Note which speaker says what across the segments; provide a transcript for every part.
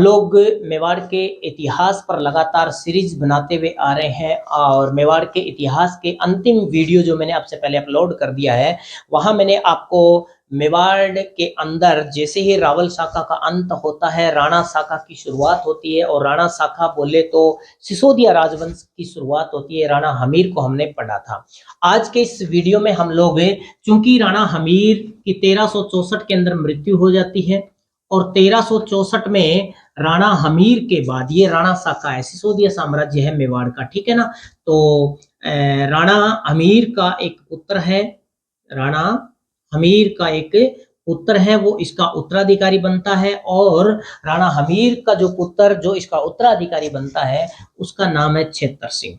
Speaker 1: लोग मेवाड़ के इतिहास पर लगातार सीरीज बनाते हुए आ रहे हैं और मेवाड़ के इतिहास के अंतिम वीडियो जो मैंने आपसे पहले अपलोड कर दिया है, वहां मैंने आपको मेवाड़ के अंदर जैसे ही रावल शाखा का अंत होता है, राणा शाखा की शुरुआत होती है और राणा शाखा बोले तो सिसोदिया राजवंश की शुरुआत होती है। राणा हमीर को हमने पढ़ा था। आज के इस वीडियो में हम लोग, चूंकि राणा हमीर की 1364 के अंदर मृत्यु हो जाती है और 1364 में राणा हमीर के बाद ये राणा शाखा है, सिसोदिया साम्राज्य है मेवाड़ का, ठीक है ना। तो राणा हमीर का एक पुत्र है, राणा हमीर का एक पुत्र है, वो इसका उत्तराधिकारी बनता है और राणा हमीर का जो पुत्र जो इसका उत्तराधिकारी बनता है उसका नाम है छेतर सिंह।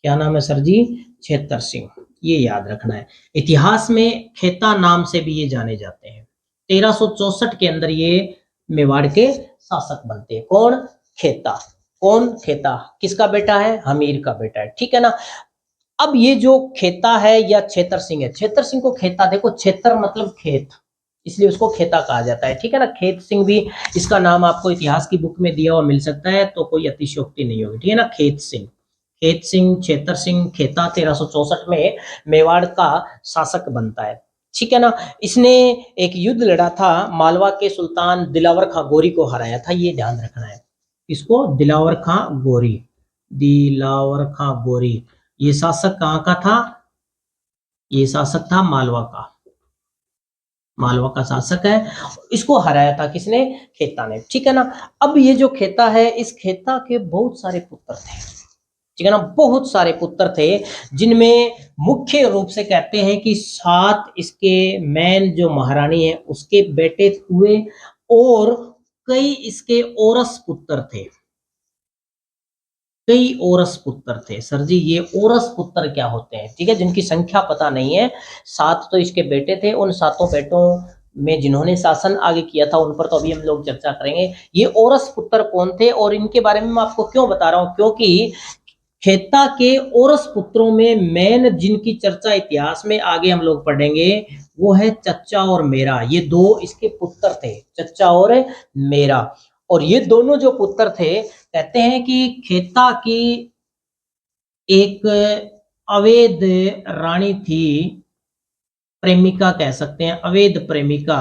Speaker 1: क्या नाम है सर जी? छेतर सिंह। ये याद रखना है। इतिहास में खेता नाम से भी ये जाने जाते हैं। 1364 के अंदर ये मेवाड़ के शासक बनते हैं। कौन? खेता। कौन? खेता। किसका बेटा है? हमीर का बेटा है, ठीक है ना। अब ये जो खेता है या छेतर सिंह है, छेतर सिंह को खेता, देखो छेतर मतलब खेत, इसलिए उसको खेता कहा जाता है, ठीक है ना। खेत सिंह भी इसका नाम आपको इतिहास की बुक में दिया हुआ मिल सकता है, तो कोई अतिशयोक्ति नहीं होगी, ठीक है ना। खेत सिंह, खेत सिंह, छेतर सिंह, खेता 1364 में मेवाड़ का शासक बनता है, ठीक है ना। इसने एक युद्ध लड़ा था, मालवा के सुल्तान दिलावर खां गोरी को हराया था, ये ध्यान रखना है। इसको दिलावर खां गोरी, दिलावर खां गोरी, ये शासक कहां का था? ये शासक था मालवा का, मालवा का शासक है। इसको हराया था किसने? खेता ने, ठीक है ना। अब ये जो खेता है, इस खेता के बहुत सारे पुत्र थे, ठीक है ना, बहुत सारे पुत्र थे, जिनमें मुख्य रूप से कहते हैं कि 7 इसके मेन जो महारानी है उसके बेटे हुए और कई इसके औरस पुत्र थे, कई औरस पुत्र थे। सर जी ये औरस पुत्र क्या होते हैं? ठीक है, जिनकी संख्या पता नहीं है। 7 तो इसके बेटे थे, उन 7 बेटों में जिन्होंने शासन आगे किया था उन पर तो अभी हम लोग चर्चा करेंगे। ये औरस पुत्र कौन थे और इनके बारे में मैं आपको क्यों बता रहा हूं? क्योंकि खेता के औरस पुत्रों में मेन जिनकी चर्चा इतिहास में आगे हम लोग पढ़ेंगे वो है चच्चा और मेरा। ये दो इसके पुत्र थे, चच्चा और मेरा। और ये दोनों जो पुत्र थे, कहते हैं कि खेता की एक अवैध रानी थी, प्रेमिका कह सकते हैं, अवैध प्रेमिका,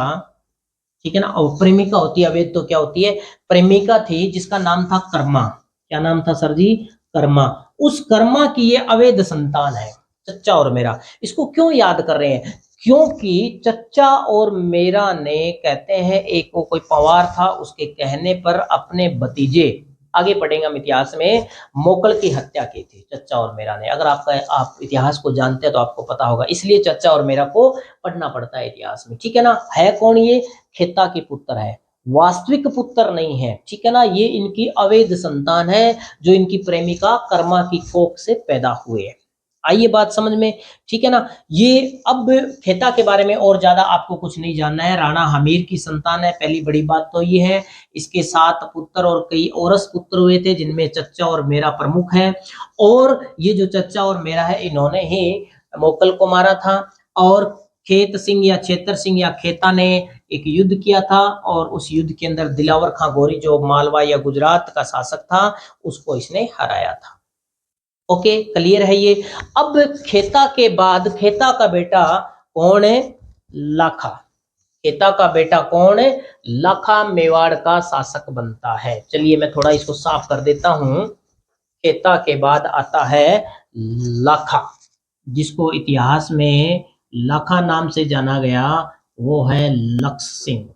Speaker 1: ठीक है ना। और प्रेमिका होती है, अवैध तो क्या होती है? प्रेमिका थी, जिसका नाम था कर्मा। क्या नाम था सर जी? कर्मा। उस कर्मा की ये अवैध संतान है, चच्चा और मेरा। इसको क्यों याद कर रहे हैं? क्योंकि चच्चा और मेरा ने, कहते हैं एक को कोई पवार था, उसके कहने पर अपने भतीजे, आगे पढ़ेंगे हम इतिहास में, मोकल की हत्या की थी चच्चा और मेरा ने। अगर आप इतिहास को जानते हैं तो आपको पता होगा, इसलिए चच्चा और मेरा को पढ़ना पड़ता है इतिहास में, ठीक है ना। है कौन ये? खेता के पुत्र है, वास्तविक पुत्र नहीं है, ठीक है ना। ये इनकी अवैध संतान है जो इनकी प्रेमिका कर्मा की कोख से पैदा हुए। आइए बात समझ में, ठीक है ना। ये अब खेता के बारे में और ज्यादा आपको कुछ नहीं जानना है। राणा हमीर की संतान है, पहली बड़ी बात तो ये है। इसके 7 पुत्र और कई औरस पुत्र हुए थे, जिनमें चच्चा और मेरा प्रमुख है। और ये जो चच्चा और मेरा है, इन्होंने ही मोकल को मारा था और खेत सिंह या छेतर सिंह या खेता ने एक युद्ध किया था और उस युद्ध के अंदर दिलावर खां गोरी जो मालवा या गुजरात का शासक था उसको इसने हराया था। ओके, क्लियर है ये। अब खेता के बाद खेता का बेटा कौन है? लाखा। खेता का बेटा कौन है? लाखा मेवाड़ का शासक बनता है। चलिए मैं थोड़ा इसको साफ कर देता हूं। खेता के बाद आता है लाखा, जिसको इतिहास में लाखा नाम से जाना गया, वो है लक्ष्य सिंह।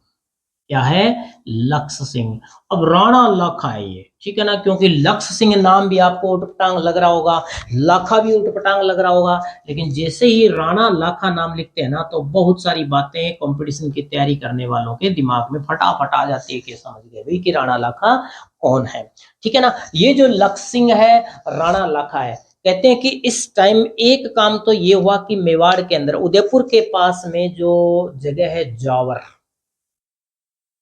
Speaker 1: क्या है? लक्ष्य सिंह। अब राणा लाखा है ये, ठीक है ना, क्योंकि लक्ष्य सिंह नाम भी आपको उटपटांग लग रहा होगा, लाखा भी उटपटांग लग रहा होगा, लेकिन जैसे ही राणा लाखा नाम लिखते हैं ना तो बहुत सारी बातें कंपटीशन की तैयारी करने वालों के दिमाग में फटाफट आ जाती है कि समझ गए भाई कि राणा लाखा कौन है, ठीक है ना। ये जो लक्ष्य सिंह है, राणा लाखा है, कहते हैं कि इस टाइम एक काम तो ये हुआ कि मेवाड़ के अंदर उदयपुर के पास में जो जगह है जावर,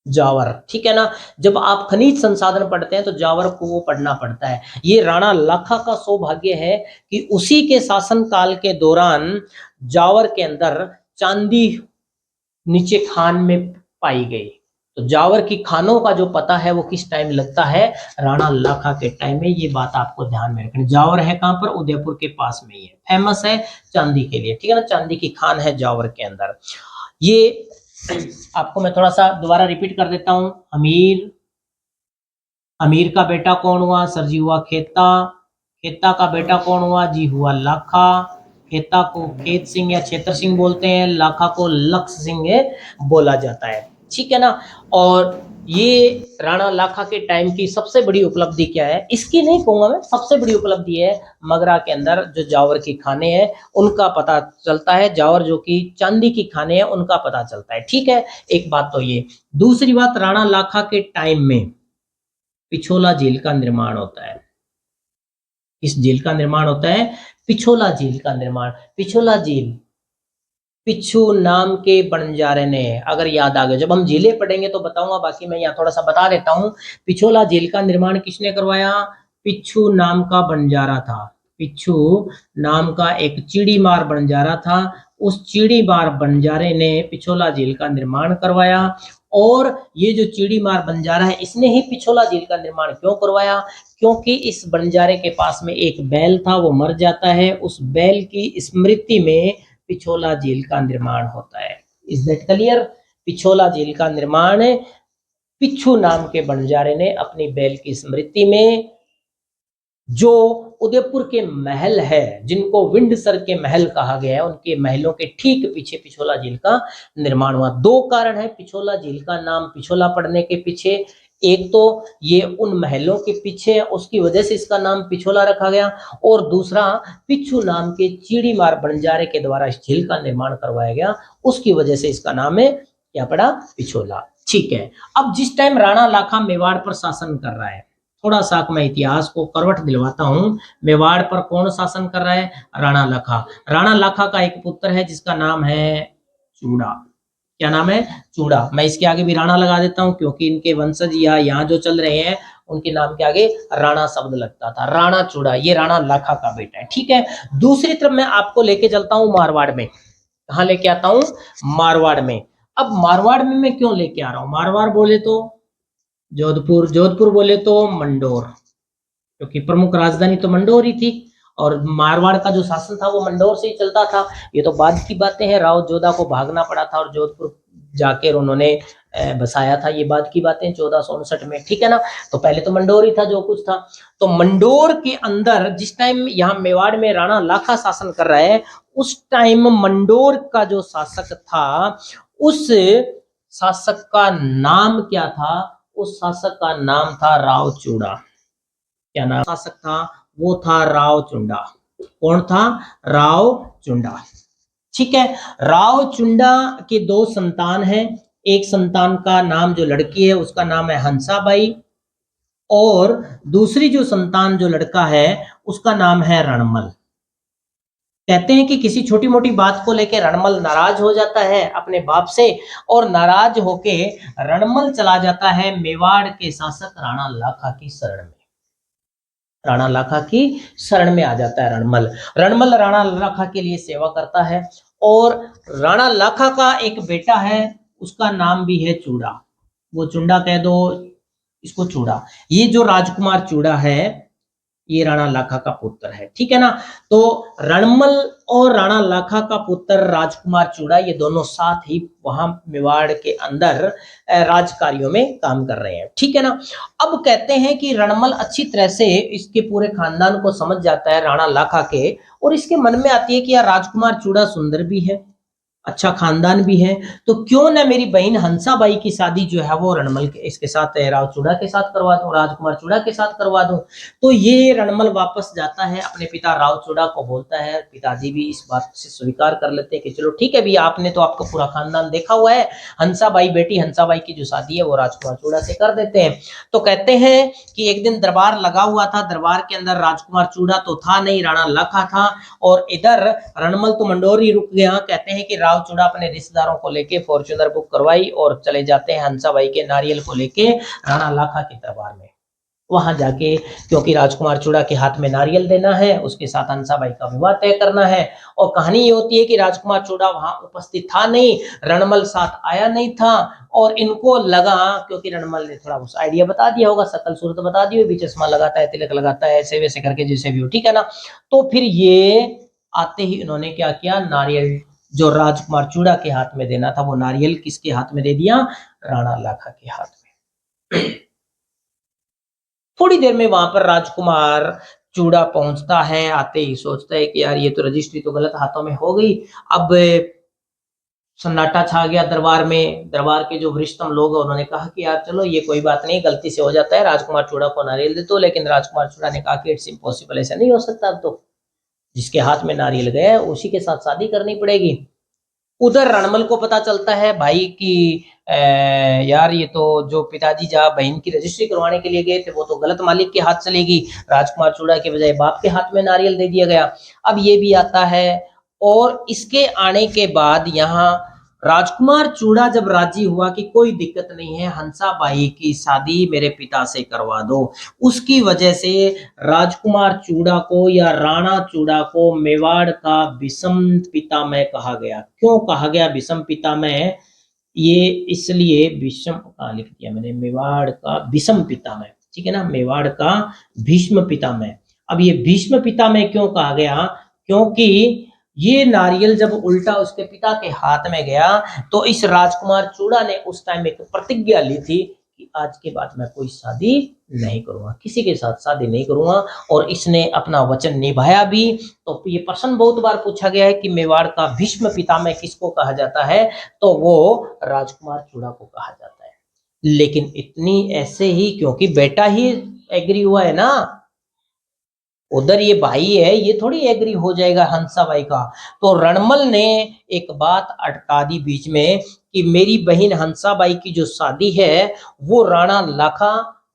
Speaker 1: जावर, ठीक है ना। जब आप खनिज संसाधन पढ़ते हैं तो जावर को वो पढ़ना पड़ता है। ये राणा लाखा का सौभाग्य है कि उसी के शासन काल के दौरान जावर के अंदर चांदी नीचे खान में पाई गई, तो जावर की खानों का जो पता है वो किस टाइम लगता है, राणा लाखा के टाइम में। ये बात आपको ध्यान में रखनी। जावर है कहाँ पर, उदयपुर के पास में ही है, फेमस है चांदी के लिए, ठीक है ना, चांदी की खान है जावर के अंदर। ये आपको मैं थोड़ा सा दोबारा रिपीट कर देता हूँ। अमीर, अमीर का बेटा कौन हुआ सर जी, हुआ खेता। खेता का बेटा कौन हुआ जी, हुआ लाखा। खेता को खेत सिंह या क्षेत्र सिंह बोलते हैं, लाखा को लक्ष्य सिंह बोला जाता है, ठीक है ना। और ये राणा लाखा के टाइम की सबसे बड़ी उपलब्धि क्या है, इसकी नहीं कहूंगा मैं, सबसे बड़ी उपलब्धि है मगरा के अंदर जो जावर की खाने हैं उनका पता चलता है। जावर जो कि चांदी की खाने हैं उनका पता चलता है, ठीक है। एक बात तो ये। दूसरी बात, राणा लाखा के टाइम में पिछोला झील का निर्माण होता है। इस झील का निर्माण होता है, पिछोला झील का निर्माण। पिछोला झील पिछू नाम के बंजारे ने, अगर याद आ गया, जब हम झीलें पढ़ेंगे तो बताऊंगा, बाकी मैं यहाँ थोड़ा सा बता देता हूँ। पिछोला झील का निर्माण किसने करवाया, पिछू नाम का बंजारा था। पिछू नाम का एक चिड़ीमार बंजारा था, उस चिड़ीमार बंजारे ने पिछोला झील का निर्माण करवाया। और ये जो चिड़ीमार बंजारा है इसने ही पिछोला झील का निर्माण क्यों करवाया, क्योंकि इस बंजारे के पास में एक बैल था, वो मर जाता है, उस बैल की स्मृति में पिछोला झील का निर्माण होता है। Is that clear. पिछोला झील का निर्माण पिछू नाम के बंजारे ने अपनी बैल की स्मृति में, जो उदयपुर के महल है जिनको विंडसर के महल कहा गया है, उनके महलों के ठीक पीछे पिछोला झील का निर्माण हुआ। दो कारण है पिछोला झील का नाम पिछोला पड़ने के पीछे। एक तो ये उन महलों के पीछे उसकी वजह से इसका नाम पिछोला रखा गया, और दूसरा पिछू नाम के चिड़ीमार बंजारे के द्वारा इस झील का निर्माण करवाया गया, उसकी वजह से इसका नाम है क्या पड़ा, पिछोला, ठीक है। अब जिस टाइम राणा लाखा मेवाड़ पर शासन कर रहा है, थोड़ा सा मैं इतिहास को करवट दिलवाता हूं। मेवाड़ पर कौन शासन कर रहा है, राणा लाखा। राणा लाखा का एक पुत्र है जिसका नाम है चूड़ा। क्या नाम है, चूड़ा। मैं इसके आगे भी राणा लगा देता हूं क्योंकि इनके वंशज या यहाँ जो चल रहे हैं उनके नाम के आगे राणा शब्द लगता था। राणा चूड़ा, ये राणा लाखा का बेटा है, ठीक है। दूसरी तरफ मैं आपको लेके चलता हूं मारवाड़ में। कहाँ लेके आता हूं, मारवाड़ में। अब मारवाड़ में मैं क्यों लेके आ रहा हूं, मारवाड़ बोले तो जोधपुर, जोधपुर बोले तो मंडोर, क्योंकि प्रमुख राजधानी तो मंडोर ही थी, और मारवाड़ का जो शासन था वो मंडोर से ही चलता था। ये तो बाद की बातें हैं, राव जोधा को भागना पड़ा था और जोधपुर जाकर उन्होंने बसाया था, ये बाद की बातें 1459 में, ठीक है ना। तो पहले तो मंडोर ही था जो कुछ था। तो मंडोर के अंदर जिस टाइम यहाँ मेवाड़ में राणा लाखा शासन कर रहा है, उस टाइम मंडोर का जो शासक था, उस शासक का नाम क्या था, उस शासक का नाम था राव चूड़ा। क्या नाम शासक था, वो था राव चुंडा। कौन था, राव चुंडा, ठीक है। राव चुंडा के दो संतान हैं। एक संतान का नाम जो लड़की है उसका नाम है हंसाबाई, और दूसरी जो संतान जो लड़का है उसका नाम है रणमल। कहते हैं कि किसी छोटी मोटी बात को लेकर रणमल नाराज हो जाता है अपने बाप से, और नाराज होके रणमल चला जाता है मेवाड़ के शासक राणा लाखा की शरण में। राणा लाखा की शरण में आ जाता है रणमल। रणमल राणा लाखा के लिए सेवा करता है, और राणा लाखा का एक बेटा है, उसका नाम भी है चूड़ा। वो चुंडा कह दो, इसको चूड़ा। ये जो राजकुमार चूड़ा है ये राणा लाखा का पुत्र है, ठीक है ना। तो रणमल और राणा लाखा का पुत्र राजकुमार चूड़ा, ये दोनों साथ ही वहां मेवाड़ के अंदर राज कार्यों में काम कर रहे हैं, ठीक है ना। अब कहते हैं कि रणमल अच्छी तरह से इसके पूरे खानदान को समझ जाता है राणा लाखा के, और इसके मन में आती है कि यार राजकुमार चूड़ा सुंदर भी है, अच्छा खानदान भी है, तो क्यों ना मेरी बहन हंसाबाई की शादी जो है वो रणमल के इसके साथ राव चूड़ा के साथ करवा दूं, राजकुमार चूड़ा के साथ करवा दूं। तो ये रणमल वापस जाता है अपने पिता राव चूड़ा को बोलता है, पिताजी भी इस बात से स्वीकार कर लेते हैं कि चलो ठीक है भैया, आपने तो आपका पूरा खानदान देखा हुआ है, हंसाबाई बेटी हंसाबाई की जो शादी है वो राजकुमार चूड़ा से कर देते हैं। तो कहते हैं कि एक दिन दरबार लगा हुआ था, दरबार के अंदर राजकुमार चूड़ा तो था नहीं, राणा लाखा था, और इधर रणमल तो मंडोर ही रुक गया। कहते हैं कि राव चूड़ा अपने रिश्तेदारों को लेके फॉर्च्यूनर बुक करवाई और चले जाते हैं हंसाबाई के नारियल को लेके राणा लाखा के दरबार में। वहां जाके, क्योंकि राजकुमार चूड़ा के हाथ में नारियल देना है, उसके साथ हंसाबाई का विवाह तय करना है। और कहानी ये होती है कि राजकुमार चूड़ा वहां उपस्थित था नहीं, रणमल साथ आया नहीं था, और इनको लगा, क्योंकि रणमल ने थोड़ा उस आइडिया बता दिया होगा, शकल सूरत बता दी होगी, चश्मा लगाता है, तिलक लगाता है, ऐसे वैसे करके जैसे भी हो, ठीक है ना। तो फिर ये आते ही इन्होंने क्या किया, नारियल जो राजकुमार चूड़ा के हाथ में देना था, वो नारियल किसके हाथ में दे दिया, राणा लाखा के हाथ में। थोड़ी देर में वहां पर राजकुमार चूड़ा पहुंचता है, आते ही सोचता है कि यार ये तो रजिस्ट्री तो गलत हाथों में हो गई। अब सन्नाटा छा गया दरबार में। दरबार के जो वरिष्ठतम लोग हैं उन्होंने कहा कि यार चलो ये कोई बात नहीं, गलती से हो जाता है, राजकुमार चूड़ा को नारियल दे दो। लेकिन राजकुमार चूड़ा ने कहा कि इट्स इम्पॉसिबल, ऐसा नहीं हो सकता, अब तो जिसके हाथ में नारियल गया है उसी के साथ शादी करनी पड़ेगी। उधर रणमल को पता चलता है भाई कि यार ये तो जो पिताजी जहाँ बहन की रजिस्ट्री करवाने के लिए गए थे वो तो गलत मालिक के हाथ चलेगी, राजकुमार चूड़ा के बजाय बाप के हाथ में नारियल दे दिया गया। अब ये भी आता है, और इसके आने के बाद यहाँ राजकुमार चूड़ा जब राजी हुआ कि कोई दिक्कत नहीं है, हंसाबाई की शादी मेरे पिता से करवा दो, उसकी वजह से राजकुमार चूड़ा को या राणा चूड़ा को मेवाड़ का विषम पितामह कहा गया। क्यों कहा गया विषम पितामह, ये इसलिए विषम कहाँ लिख दिया मैंने, मेवाड़ का विषम पितामह, ठीक है ना, मेवाड़ का भीष्म पितामह। अब ये भीष्म पितामह क्यों कहा गया, क्योंकि ये नारियल जब उल्टा उसके पिता के हाथ में गया, तो इस राजकुमार चूड़ा ने उस टाइम एक प्रतिज्ञा ली थी कि आज के बाद मैं कोई शादी नहीं करूंगा, किसी के साथ शादी नहीं करूंगा, और इसने अपना वचन निभाया भी। तो ये प्रश्न बहुत बार पूछा गया है कि मेवाड़ का भीष्म पितामह किसको कहा जाता है, तो वो राजकुमार चूड़ा को कहा जाता है। लेकिन इतनी ऐसे ही, क्योंकि बेटा ही एग्री हुआ है ना, उधर ये भाई है, ये थोड़ी एग्री हो जाएगा हंसाबाई का। तो रणमल ने एक बात अटका दी बीच में कि मेरी बहन हंसाबाई की जो शादी है वो राणा लाखा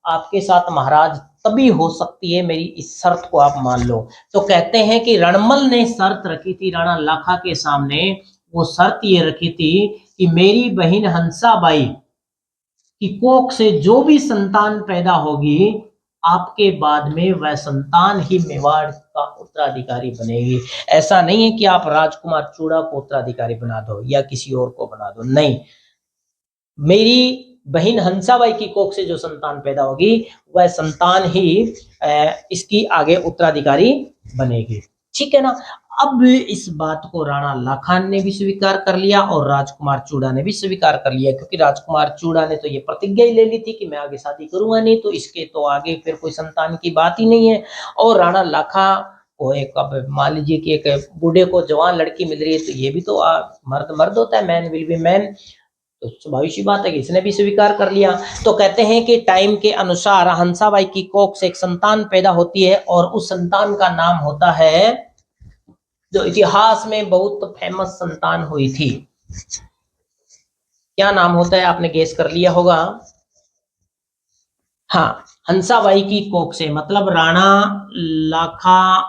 Speaker 1: आपके साथ महाराज तभी हो सकती है, मेरी इस शर्त को आप मान लो। तो कहते हैं कि रणमल ने शर्त रखी थी राणा लाखा के सामने, वो शर्त ये रखी थी कि मेरी बहन हंसाबाई कि कोख से जो भी संतान पैदा होगी, आपके बाद में वह संतान ही मेवाड़ का उत्तराधिकारी बनेगी। ऐसा नहीं है कि आप राजकुमार चूड़ा को उत्तराधिकारी बना दो या किसी और को बना दो, नहीं, मेरी बहन हंसाबाई की कोख से जो संतान पैदा होगी वह संतान ही इसकी आगे उत्तराधिकारी बनेगी, ठीक है ना। अब इस बात को राणा लाखन ने भी स्वीकार कर लिया और राजकुमार चूड़ा ने भी स्वीकार कर लिया, क्योंकि राजकुमार चूड़ा ने तो ये प्रतिज्ञा ही ले ली थी कि मैं आगे शादी करूंगा नहीं, तो इसके तो आगे फिर कोई संतान की बात ही नहीं है। और राणा लाखा को एक, अब मान लीजिए कि एक बूढ़े को जवान लड़की मिल रही है, तो ये भी तो मर्द मर्द होता है, मैन विल बी मैन, तो स्वाभाविक सी बात है कि इसने भी स्वीकार कर लिया। तो कहते हैं कि टाइम के अनुसार हंसाबाई की कोख से एक संतान पैदा होती है, और उस संतान का नाम होता है, जो इतिहास में बहुत फेमस संतान हुई थी, क्या नाम होता है, आपने गेस कर लिया होगा। हाँ, हंसाबाई की कोख से मतलब राणा लाखा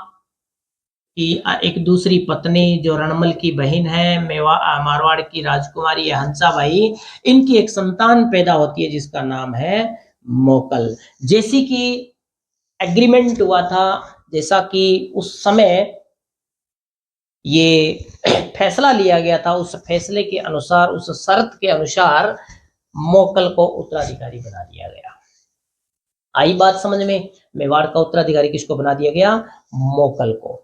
Speaker 1: की एक दूसरी पत्नी जो रणमल की बहन है, मारवाड़ की राजकुमारी है हंसाबाई, इनकी एक संतान पैदा होती है जिसका नाम है मोकल। जैसी कि एग्रीमेंट हुआ था, जैसा कि उस समय ये फैसला लिया गया था, उस फैसले के अनुसार, उस शर्त के अनुसार मोकल को उत्तराधिकारी बना दिया गया। आई बात समझ में, मेवाड़ का उत्तराधिकारी किसको बना दिया गया, मोकल को।